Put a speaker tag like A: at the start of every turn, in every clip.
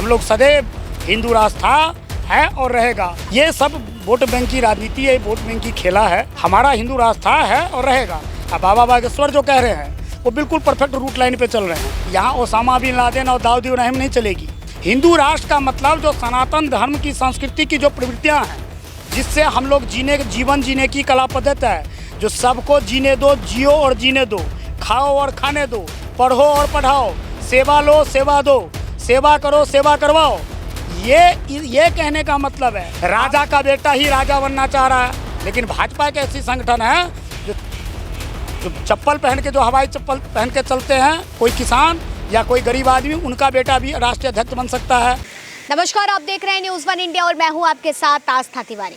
A: हम लोग सदैव हिंदू राष्ट्र था, है और रहेगा। ये सब वोट बैंक की राजनीति है, वोट बैंक की खेला है। हमारा हिंदू राष्ट्र था, है और रहेगा। अब बाबा बागेश्वर जो कह रहे हैं वो बिल्कुल परफेक्ट रूट लाइन पे चल रहे हैं। यहाँ ओसामा बिन लादेन और दाऊद इब्राहिम नहीं चलेगी। हिंदू राष्ट्र का मतलब जो सनातन धर्म की संस्कृति की जो प्रवृत्तियाँ हैं, जिससे हम लोग जीवन जीने की कला पद्धति है, जो सबको जीने दो, जियो और जीने दो, खाओ और खाने दो, पढ़ो और पढ़ाओ, सेवा लो सेवा दो, सेवा करो सेवा करवाओ। ये कहने का मतलब है राजा का बेटा ही राजा बनना चाह रहा है। लेकिन भाजपा एक ऐसी संगठन है जो चप्पल पहन के, जो हवाई चप्पल पहन के चलते हैं, कोई किसान या कोई गरीब आदमी, उनका बेटा भी राष्ट्रीय अध्यक्ष बन सकता है।
B: नमस्कार, आप देख रहे हैं न्यूज़ 1 इंडिया और मैं हूं आपके साथ आस्था तिवारी।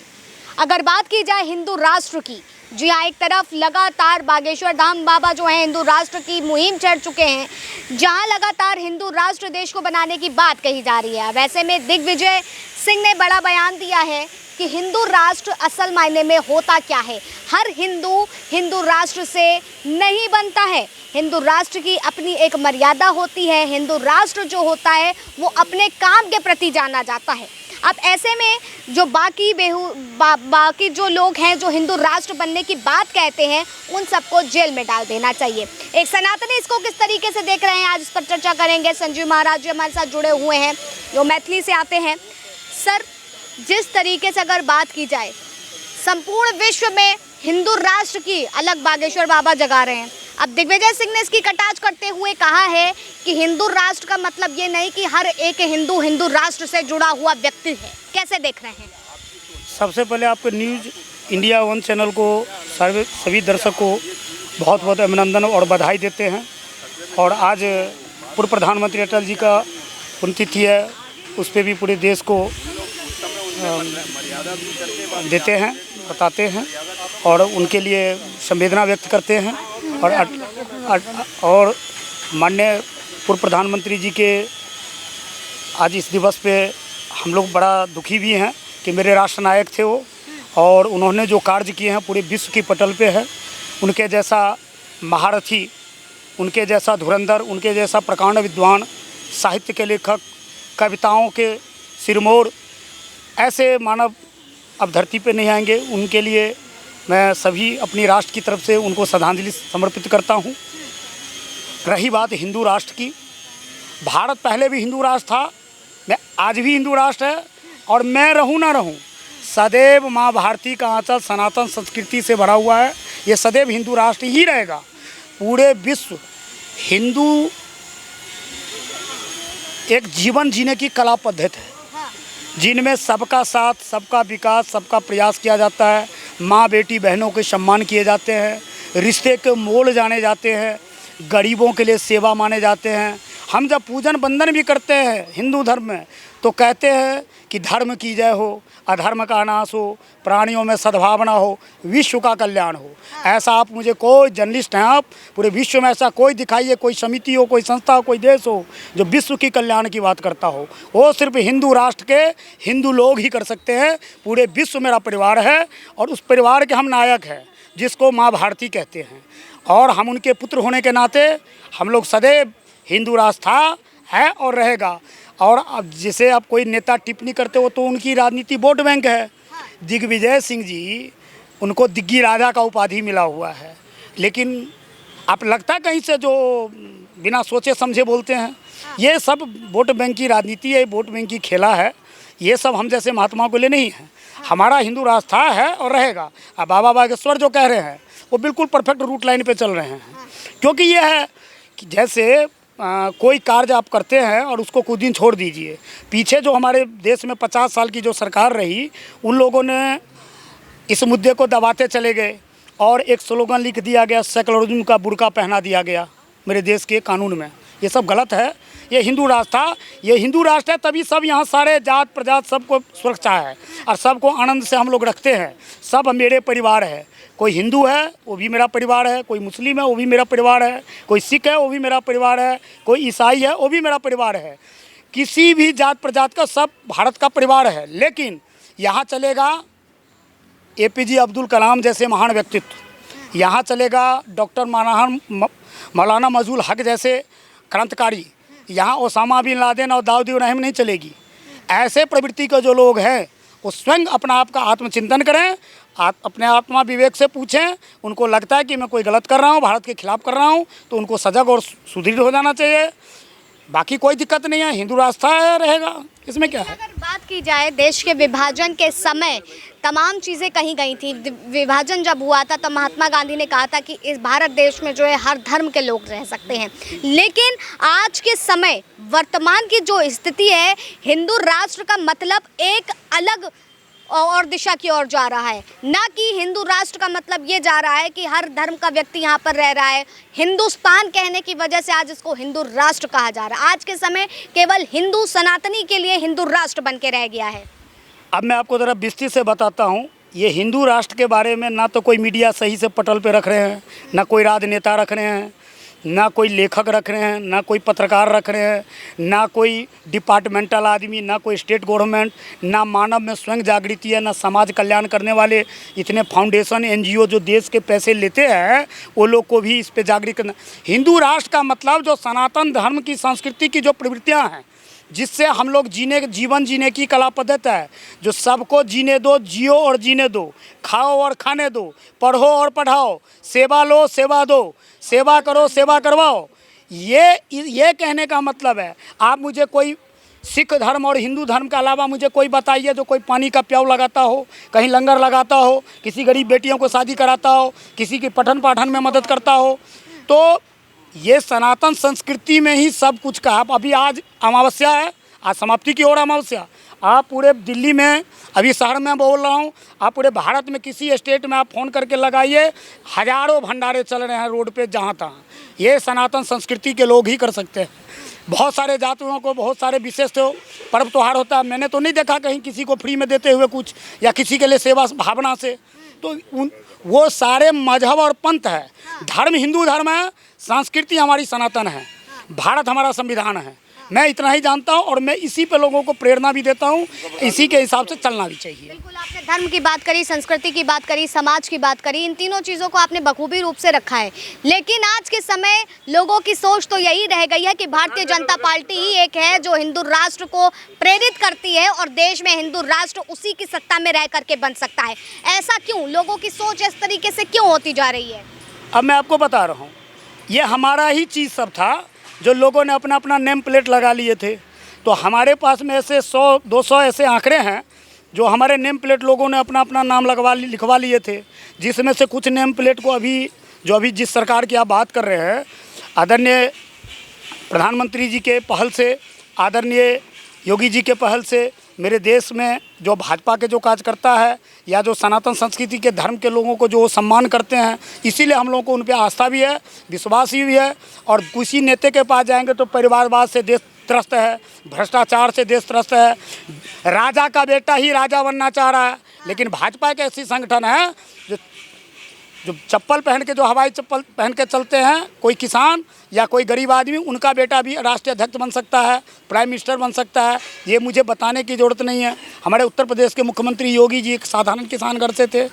B: अगर बात की जाए हिंदू राष्ट्र की, जी हाँ, एक तरफ लगातार बागेश्वर धाम बाबा जो है हिंदू राष्ट्र की मुहिम चढ़ चुके हैं, जहां लगातार हिंदू राष्ट्र देश को बनाने की बात कही जा रही है। वैसे में दिग्विजय सिंह ने बड़ा बयान दिया है कि हिंदू राष्ट्र असल मायने में होता क्या है। हर हिंदू राष्ट्र से नहीं बनता है। हिंदू राष्ट्र की अपनी एक मर्यादा होती है। हिंदू राष्ट्र जो होता है वो अपने काम के प्रति जाना जाता है। अब ऐसे में जो बाकी जो लोग हैं जो हिंदू राष्ट्र बनने की बात कहते हैं, उन सबको जेल में डाल देना चाहिए। एक सनातनी इसको किस तरीके से देख रहे हैं, आज इस पर चर्चा करेंगे। संजीव महाराज जी हमारे साथ जुड़े हुए हैं, जो मैथिली से आते हैं। सर, जिस तरीके से अगर बात की जाए, संपूर्ण विश्व में हिंदू राष्ट्र की अलग बागेश्वर बाबा जगा रहे हैं। अब दिग्विजय सिंह ने इसकी कटाक्ष करते हुए कहा है कि हिंदू राष्ट्र का मतलब ये नहीं कि हर एक हिंदू राष्ट्र से जुड़ा हुआ व्यक्ति है। कैसे देख रहे हैं?
A: सबसे पहले आपके न्यूज़ इंडिया 1 चैनल को सभी दर्शक को बहुत बहुत अभिनंदन और बधाई देते हैं। और आज पूर्व प्रधानमंत्री अटल जी का पुण्यतिथि है, उस पर भी पूरे देश को देते हैं, बताते हैं और उनके लिए संवेदना व्यक्त करते हैं। और माननीय पूर्व प्रधानमंत्री जी के आज इस दिवस पे हम लोग बड़ा दुखी भी हैं कि मेरे राष्ट्र नायक थे वो, और उन्होंने जो कार्य किए हैं पूरे विश्व की पटल पे है। उनके जैसा महारथी, उनके जैसा धुरंधर, उनके जैसा प्रकांड विद्वान, साहित्य के लेखक, कविताओं के सिरमौर, ऐसे मानव अब धरती पे नहीं आएंगे। उनके लिए मैं सभी अपनी राष्ट्र की तरफ से उनको श्रद्धांजलि समर्पित करता हूँ। रही बात हिंदू राष्ट्र की, भारत पहले भी हिंदू राष्ट्र था, मैं आज भी हिंदू राष्ट्र है, और मैं रहूँ ना रहूँ, सदैव माँ भारती का आंचल सनातन संस्कृति से भरा हुआ है। ये सदैव हिंदू राष्ट्र ही रहेगा। पूरे विश्व हिंदू एक जीवन जीने की कला पद्धति है, जिनमें सबका साथ, सबका विकास, सबका प्रयास किया जाता है। माँ बेटी बहनों के सम्मान किए जाते हैं, रिश्ते के मोल जाने जाते हैं, गरीबों के लिए सेवा माने जाते हैं। हम जब पूजन बंदन भी करते हैं हिंदू धर्म में, तो कहते हैं कि धर्म की जय हो, अधर्म का नाश हो, प्राणियों में सद्भावना हो, विश्व का कल्याण हो। ऐसा आप मुझे कोई जर्नलिस्ट हैं, आप पूरे विश्व में ऐसा कोई दिखाइए, कोई समिति हो, कोई संस्था हो, कोई देश हो जो विश्व की कल्याण की बात करता हो। वो सिर्फ हिंदू राष्ट्र के हिंदू लोग ही कर सकते हैं। पूरे विश्व मेरा परिवार है और उस परिवार के हम नायक हैं, जिसको माँ भारती कहते हैं। और हम उनके पुत्र होने के नाते हम लोग सदैव हिंदू राष्ट्र था, है और रहेगा। और अब जैसे आप कोई नेता टिप्पणी करते हो तो उनकी राजनीति वोट बैंक है। दिग्विजय सिंह जी, उनको दिग्गी राजा का उपाधि मिला हुआ है, लेकिन आप लगता है कहीं से जो बिना सोचे समझे बोलते हैं। ये सब वोट बैंक की राजनीति है, वोट बैंक की खेला है। ये सब हम जैसे महात्माओं के लिए नहीं है। हमारा हिंदू राष्ट्र था, है और रहेगा। अब बाबा बागेश्वर जो कह रहे हैं वो बिल्कुल परफेक्ट रूट लाइन पे चल रहे हैं। क्योंकि ये है कि जैसे कोई कार्य आप करते हैं और उसको कुछ दिन छोड़ दीजिए। पीछे जो हमारे देश में 50 साल की जो सरकार रही, उन लोगों ने इस मुद्दे को दबाते चले गए और एक स्लोगन लिख दिया गया, सेकुलरिज्म का बुर्का पहना दिया गया मेरे देश के कानून में। ये सब गलत है। ये हिंदू राष्ट्र था, ये हिंदू राष्ट्र है, तभी सब यहाँ सारे जात प्रजात सबको सुरक्षा है और सबको आनंद से हम लोग रखते हैं। सब मेरे परिवार है। कोई हिंदू है वो भी मेरा परिवार है, कोई मुस्लिम है वो भी मेरा परिवार है, कोई सिख है वो भी मेरा परिवार है, कोई ईसाई है वो भी मेरा परिवार है। किसी भी जात प्रजात का सब भारत का परिवार है। लेकिन यहाँ चलेगा APJ अब्दुल कलाम जैसे महान व्यक्तित्व, यहाँ चलेगा डॉक्टर मौलाना मजहूल हक जैसे क्रांतिकारी, यहाँ ओसामा बिन लादेन और दाऊद इब्राहिम नहीं चलेगी। ऐसे प्रवृत्ति के जो लोग हैं वो स्वयं अपना आप का आत्मचिंतन करें, अपने आत्मा विवेक से पूछें। उनको लगता है कि मैं कोई गलत कर रहा हूँ, भारत के खिलाफ कर रहा हूँ, तो उनको सजग और सुदृढ़ हो जाना चाहिए। बाकी कोई दिक्कत नहीं है, हिंदू राष्ट्र रहेगा, इसमें क्या है।
B: अगर बात की जाए देश के विभाजन के समय तमाम चीज़ें कही गई थी। विभाजन जब हुआ था तो महात्मा गांधी ने कहा था कि इस भारत देश में जो है हर धर्म के लोग रह सकते हैं। लेकिन आज के समय वर्तमान की जो स्थिति है, हिंदू राष्ट्र का मतलब एक अलग और दिशा की ओर जा रहा है, ना कि हिंदू राष्ट्र का मतलब ये जा रहा है कि हर धर्म का व्यक्ति यहाँ पर रह रहा है। हिंदुस्तान कहने की वजह से आज इसको हिंदू राष्ट्र कहा जा रहा है। आज के समय केवल हिंदू सनातनी के लिए हिंदू राष्ट्र बन के रह गया है।
A: अब मैं आपको ज़रा विस्तृत से बताता हूँ। ये हिंदू राष्ट्र के बारे में ना तो कोई मीडिया सही से पटल पे रख रहे हैं, ना कोई राजनेता रख रहे हैं, ना कोई लेखक रख रहे हैं, ना कोई पत्रकार रख रहे हैं, ना कोई डिपार्टमेंटल आदमी, ना कोई स्टेट गवर्नमेंट, ना मानव में स्वयं जागृति है, ना समाज कल्याण करने वाले इतने फाउंडेशन एनजीओ जो देश के पैसे लेते हैं वो लोग को भी इस पे जागृत करना। हिंदू राष्ट्र का मतलब जो सनातन धर्म की संस्कृति की जो प्रवृत्तियाँ हैं, जिससे हम लोग जीवन जीने की कला पद्धति है, जो सबको जीने दो, जियो और जीने दो, खाओ और खाने दो, पढ़ो और पढ़ाओ, सेवा लो सेवा दो, सेवा करो सेवा करवाओ। ये कहने का मतलब है। आप मुझे कोई सिख धर्म और हिंदू धर्म के अलावा मुझे कोई बताइए जो कोई पानी का प्याऊ लगाता हो, कहीं लंगर लगाता हो, किसी गरीब बेटियों को शादी कराता हो, किसी की पठन पाठन में मदद करता हो। तो ये सनातन संस्कृति में ही सब कुछ का। अभी आज अमावस्या है, आज समाप्ति की ओर अमावस्या। आप पूरे दिल्ली में, अभी शहर में बोल रहा हूँ, आप पूरे भारत में किसी स्टेट में आप फ़ोन करके लगाइए, हज़ारों भंडारे चल रहे हैं रोड पे जहाँ तहाँ। ये सनातन संस्कृति के लोग ही कर सकते हैं। बहुत सारे जातियों को बहुत सारे विशेष पर्व त्यौहार होता है। मैंने तो नहीं देखा कहीं किसी को फ्री में देते हुए कुछ, या किसी के लिए सेवा भावना से। तो वो सारे मजहब और पंथ है। धर्म हिंदू धर्म है, संस्कृति हमारी सनातन है, भारत हमारा संविधान है। मैं इतना ही जानता हूँ और मैं इसी पे लोगों को प्रेरणा भी देता हूँ, इसी के हिसाब से चलना भी चाहिए।
B: बिल्कुल, आपने धर्म की बात करी, संस्कृति की बात करी, समाज की बात करी, इन तीनों चीज़ों को आपने बखूबी रूप से रखा है। लेकिन आज के समय लोगों की सोच तो यही रह गई है कि भारतीय जनता पार्टी ही एक है जो हिंदू राष्ट्र को प्रेरित करती है और देश में हिंदू राष्ट्र उसी की सत्ता में रह करके बन सकता है। ऐसा क्यों? लोगों की सोच इस तरीके से क्यों होती जा रही है?
A: अब मैं आपको बता रहा हूँ, ये हमारा ही चीज़ सब था जो लोगों ने अपना अपना नेम प्लेट लगा लिए थे। तो हमारे पास में ऐसे 100-200 ऐसे आंकड़े हैं जो हमारे नेम प्लेट लोगों ने अपना अपना नाम लिखवा लिए थे, जिसमें से कुछ नेम प्लेट को अभी जिस सरकार की आप बात कर रहे हैं, आदरणीय प्रधानमंत्री जी के पहल से, आदरणीय योगी जी के पहल से, मेरे देश में जो भाजपा के जो कार्यकर्ता है या जो सनातन संस्कृति के धर्म के लोगों को जो सम्मान करते हैं, इसीलिए हम लोगों को उन पर आस्था भी है, विश्वास भी है। और किसी नेता के पास जाएंगे तो परिवारवाद से देश त्रस्त है, भ्रष्टाचार से देश त्रस्त है, राजा का बेटा ही राजा बनना चाह रहा है। लेकिन भाजपा के ऐसी संगठन है जो चप्पल पहन के, जो हवाई चप्पल पहन के चलते हैं, कोई किसान या कोई गरीब आदमी, उनका बेटा भी राष्ट्रीय अध्यक्ष बन सकता है, प्राइम मिनिस्टर बन सकता है। ये मुझे बताने की ज़रूरत नहीं है। हमारे उत्तर प्रदेश के मुख्यमंत्री योगी जी एक साधारण किसान घर से थे।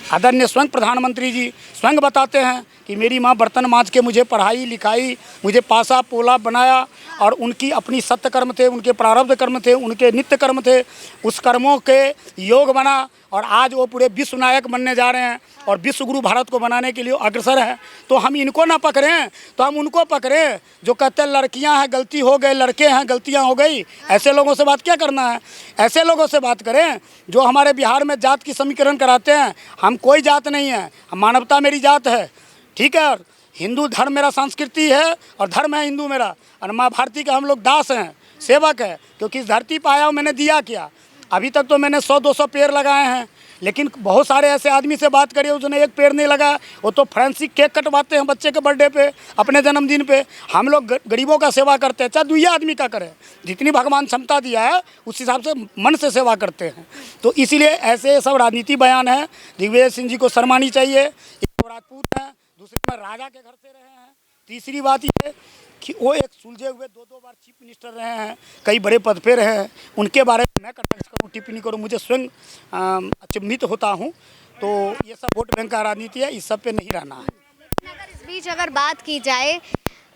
A: आदरणीय स्वयं प्रधानमंत्री जी स्वयं बताते हैं कि मेरी माँ बर्तन मांज के मुझे पढ़ाई लिखाई, मुझे पासा पोला बनाया, और उनकी अपनी सत्य कर्म थे, उनके प्रारब्ध कर्म थे, उनके नित्य कर्म थे, उस कर्मों के योग बना और आज वो पूरे विश्व नायक बनने जा रहे हैं और विश्व गुरु भारत को बनाने के लिए अग्रसर है। तो हम इनको ना पकड़ें तो हम उनको पकड़ें जो कहते हैं लड़कियां हैं गलती हो गई, लड़के हैं गलतियां हो गई। ऐसे लोगों से बात क्या करना है? ऐसे लोगों से बात करें जो हमारे बिहार में जात की समीकरण कराते हैं। हम कोई जात नहीं है, हम मानवता मेरी जात है, ठीक है। और हिंदू धर्म मेरा संस्कृति है और धर्म है हिंदू मेरा, और माँ भारती के हम लोग दास हैं, सेवक है। क्योंकि इस धरती पर आया हूँ, मैंने दिया क्या? अभी तक तो मैंने 100-200 पेड़ लगाए हैं, लेकिन बहुत सारे ऐसे आदमी से बात करिए उसने एक पेड़ नहीं लगाया। वो तो फ्रेंसिक केक कटवाते हैं बच्चे के बर्थडे पे, अपने जन्मदिन पे। हम लोग गरीबों का सेवा करते हैं, चाहे दुनिया आदमी का करें, जितनी भगवान क्षमता दिया है उस हिसाब से मन से सेवा करते हैं। तो इसीलिए ऐसे सब राजनीति बयान है। दिग्विजय सिंह जी को शर्मानी चाहिए। एक तो राजपूत हैं, दूसरे में राजा के घर से रहे हैं, तीसरी बात ये कि वो एक सुलझे हुए 2-2 बार चीफ मिनिस्टर रहे हैं, कई बड़े पद पे रहे हैं। उनके बारे में मैं कटाक्ष करूँ, टिप्पणी करूँ, मुझे स्वयं अचंभित होता हूँ। तो ये सब वोट बैंक का राजनीति है, इस सब पे नहीं रहना है।
B: अगर इस बीच अगर बात की जाए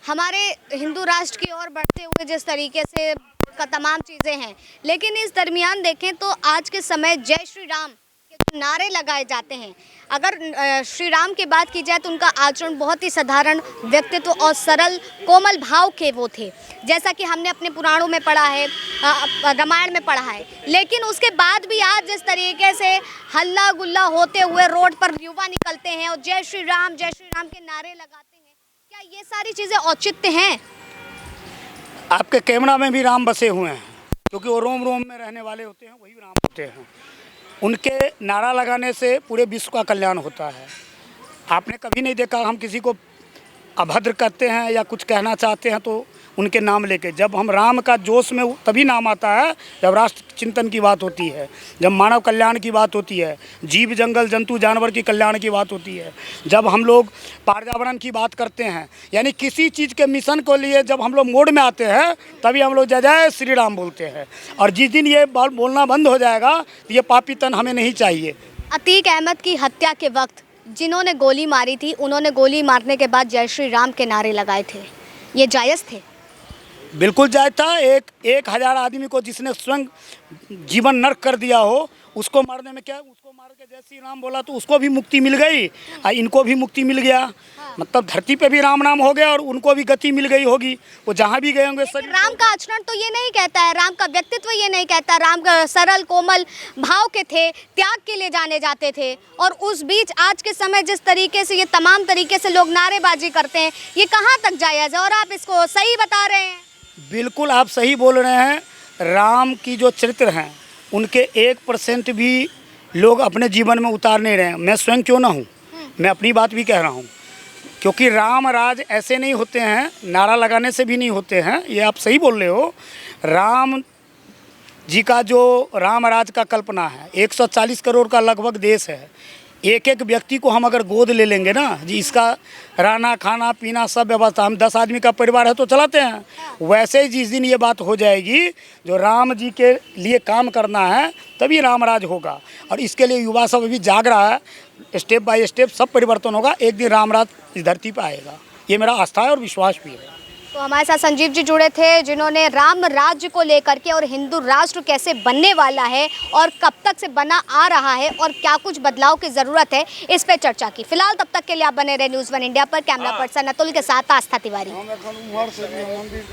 B: हमारे हिंदू राष्ट्र की ओर बढ़ते हुए जिस तरीके से का तमाम चीज़ें हैं, लेकिन इस दरमियान देखें तो आज के समय जय श्री राम के जो नारे लगाए जाते हैं, अगर श्री राम की बात की जाए तो उनका आचरण बहुत ही साधारण व्यक्तित्व और सरल कोमल भाव के वो थे, जैसा कि हमने अपने पुराणों में पढ़ा है, रामायण में पढ़ा है। लेकिन उसके बाद भी आज जिस तरीके से हल्ला गुल्ला होते हुए रोड पर युवा निकलते हैं और जय श्री राम के नारे लगाते हैं, क्या ये सारी चीज़ें औचित्य हैं?
A: आपके कैमरा में भी राम बसे हुए हैं, क्योंकि वो रोम रोम में रहने वाले होते हैं, वही राम होते हैं। उनके नारा लगाने से पूरे विश्व का कल्याण होता है। आपने कभी नहीं देखा हम किसी को अभद्र करते हैं या कुछ कहना चाहते हैं तो उनके नाम लेके, जब हम राम का जोश में तभी नाम आता है जब राष्ट्र चिंतन की बात होती है, जब मानव कल्याण की बात होती है, जीव जंगल जंतु जानवर की कल्याण की बात होती है, जब हम लोग पर्यावरण की बात करते हैं, यानी किसी चीज़ के मिशन को लिए जब हम लोग मोड में आते हैं तभी हम लोग जय जय श्री राम बोलते हैं। और जिस दिन ये बोलना बंद हो जाएगा तो ये पापी तन हमें नहीं चाहिए।
B: अतीक अहमद की हत्या के वक्त जिन्होंने गोली मारी थी, उन्होंने गोली मारने के बाद जय श्री राम के नारे लगाए थे, ये जायज़ थे?
A: बिल्कुल जायज़ था। 1000 आदमी को जिसने स्वयं जीवन नर्क कर दिया हो, उसको मारने में क्या, उसको मार के जय श्री राम बोला तो उसको भी मुक्ति मिल गई और इनको भी मुक्ति मिल गया। मतलब धरती पे भी राम नाम हो गया और उनको भी गति मिल गई होगी, वो जहाँ भी गए होंगे।
B: राम का आचरण तो ये नहीं कहता है, राम का व्यक्तित्व ये नहीं कहता, राम का सरल कोमल भाव के थे, त्याग के लिए जाने जाते थे। और उस बीच आज के समय जिस तरीके से ये तमाम तरीके से लोग नारेबाजी करते हैं, ये कहाँ तक जायज़ है? और आप इसको सही बता रहे हैं।
A: बिल्कुल आप सही बोल रहे हैं। राम की जो चरित्र हैं उनके 1% भी लोग अपने जीवन में उतार नहीं रहे हैं। मैं स्वयं क्यों ना हूँ, मैं अपनी बात भी कह रहा हूँ, क्योंकि राम राज ऐसे नहीं होते हैं, नारा लगाने से भी नहीं होते हैं। ये आप सही बोल रहे हो। राम जी का जो राम राज का कल्पना है, 140 करोड़ का लगभग देश है, एक एक व्यक्ति को हम अगर गोद ले लेंगे ना जी, इसका रहना खाना पीना सब व्यवस्था, हम 10 आदमी का परिवार है तो चलाते हैं। वैसे ही जिस दिन ये बात हो जाएगी जो राम जी के लिए काम करना है तभी राम राज होगा। और इसके लिए युवा सब अभी जाग रहा है, स्टेप बाय स्टेप सब परिवर्तन होगा, एक दिन राम राज इस धरती पर आएगा। ये मेरा आस्था है और विश्वास भी है।
B: तो हमारे साथ संजीव जी जुड़े थे, जिन्होंने राम राज्य को लेकर के और हिंदू राष्ट्र कैसे बनने वाला है और कब तक से बना आ रहा है और क्या कुछ बदलाव की ज़रूरत है, इस पे चर्चा की। फिलहाल तब तक के लिए आप बने रहे न्यूज़ 1 इंडिया पर। कैमरा पर्सन अतुल के साथ आस्था तिवारी।